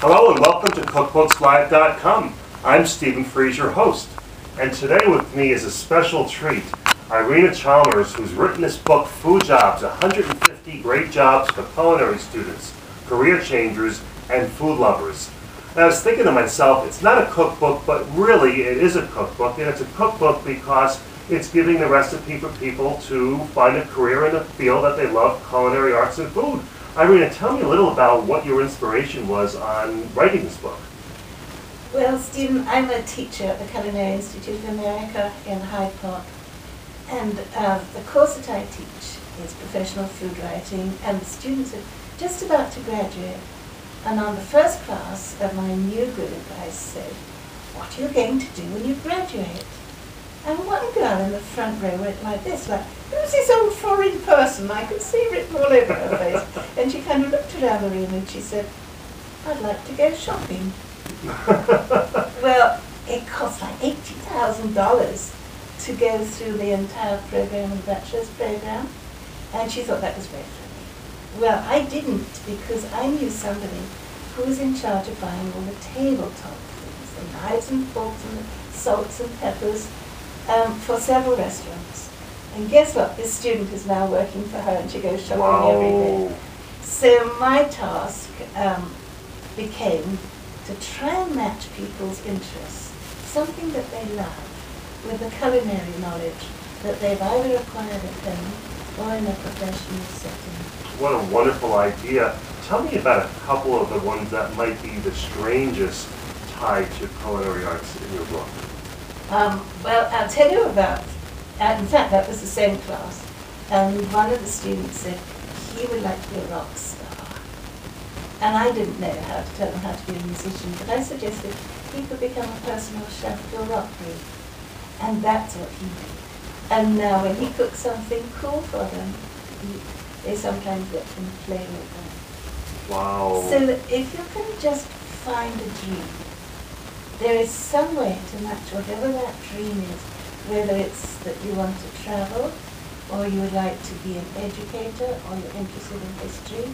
Hello and welcome to CookBooksLive.com. I'm Stephen Freeze, your host. And today with me is a special treat, Irina Chalmers, who's written this book, Food Jobs, 150 Great Jobs for Culinary Students, Career Changers, and Food Lovers. And I was thinking to myself, it's not a cookbook, but really it is a cookbook. And it's a cookbook because it's giving the recipe for people to find a career in a field that they love, culinary arts and food. Irina, tell me a little about what your inspiration was on writing this book. Well, Stephen, I'm a teacher at the Culinary Institute of America in Hyde Park. And the course that I teach is professional food writing, and the students are just about to graduate. And on the first class of my new good advice said, "What are you going to do when you graduate?" And one girl in the front row went like this, like, "Who's this old foreign person?" I could see written all over her face. And she kind of looked around the room and she said, "I'd like to go shopping." Well, it cost like $80,000 to go through the entire program, the bachelor's program. And she thought that was very funny. Well, I didn't, because I knew somebody who was in charge of buying all the tabletop things, the knives and forks and the salts and peppers, for several restaurants. And guess what? This student is now working for her and she goes shopping every day. So my task became to try and match people's interests, something that they love, with the culinary knowledge that they've either acquired at home or in a professional setting. What a wonderful idea. Tell me about a couple of the ones that might be the strangest tied to culinary arts in your book. Well, I'll tell you about, in fact, that was the same class, and one of the students said he would like to be a rock star. And I didn't know how to tell him how to be a musician, but I suggested he could become a personal chef to a rock group. And that's what he did. And now when he cooks something cool for them, they sometimes let him play with them. Wow. So that if you can just find a dream, there is some way to match whatever that dream is, whether it's that you want to travel, or you would like to be an educator, or you're interested in history.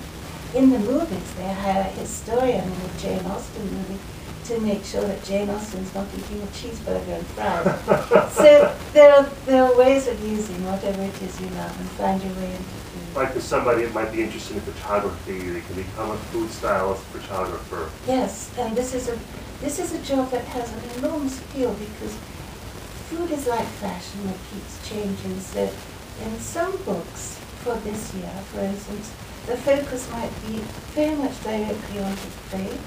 In the movies, they hire a historian in a Jane Austen movie to make sure that Jane Austen's not eating a cheeseburger and fries. So there are ways of using whatever it is you love and find your way into food. Like for somebody that might be interested in photography, they can become a food stylist, photographer. Yes, and this is a job that has an enormous appeal because food is like fashion that keeps changing. So in some books for this year, for instance, the focus might be very much directly onto trade.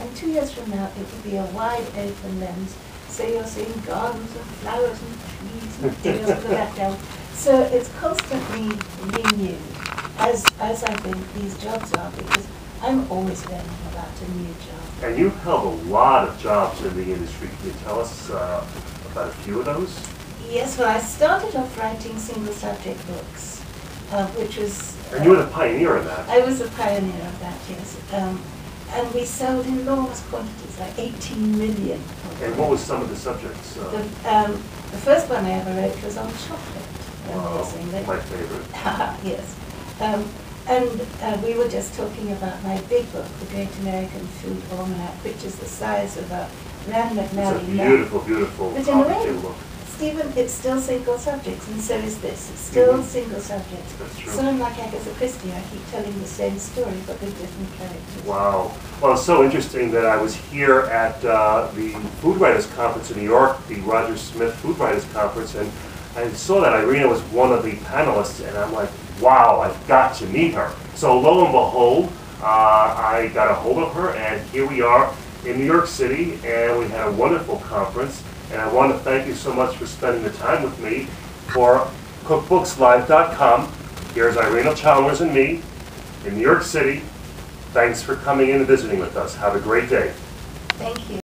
And 2 years from now, it will be a wide open lens. So you're seeing gardens and flowers and trees and things in the background. So it's constantly renewed, as I think these jobs are, because I'm always learning about a new job. And you've held a lot of jobs in the industry. Can you tell us about a few of those? Yes, well, I started off writing single subject books, which was... And you were the pioneer in that. I was a pioneer of that, yes. And we sold enormous quantities, like 18 million. And what was some of the subjects? The first one I ever wrote was on chocolate. Wow, my favorite. Yes. And we were just talking about my big book, The Great American Food Almanac, which is the size of a Rand McNally. It's a beautiful, beautiful but in a coffee way, table book. Stephen, it's still single subjects, and so is this. It's still single subjects. That's true. So I'm like Agatha Christie, I keep telling the same story, but with different characters. Wow. Well, it's so interesting that I was here at the Food Writers Conference in New York, the Roger Smith Food Writers Conference, and I saw that Irina was one of the panelists, and I'm like, wow, I've got to meet her. So lo and behold, I got a hold of her, and here we are in New York City, and we had a wonderful conference. And I want to thank you so much for spending the time with me. For CookBooksLive.com, here's Irina Chalmers and me in New York City. Thanks for coming in and visiting with us. Have a great day. Thank you.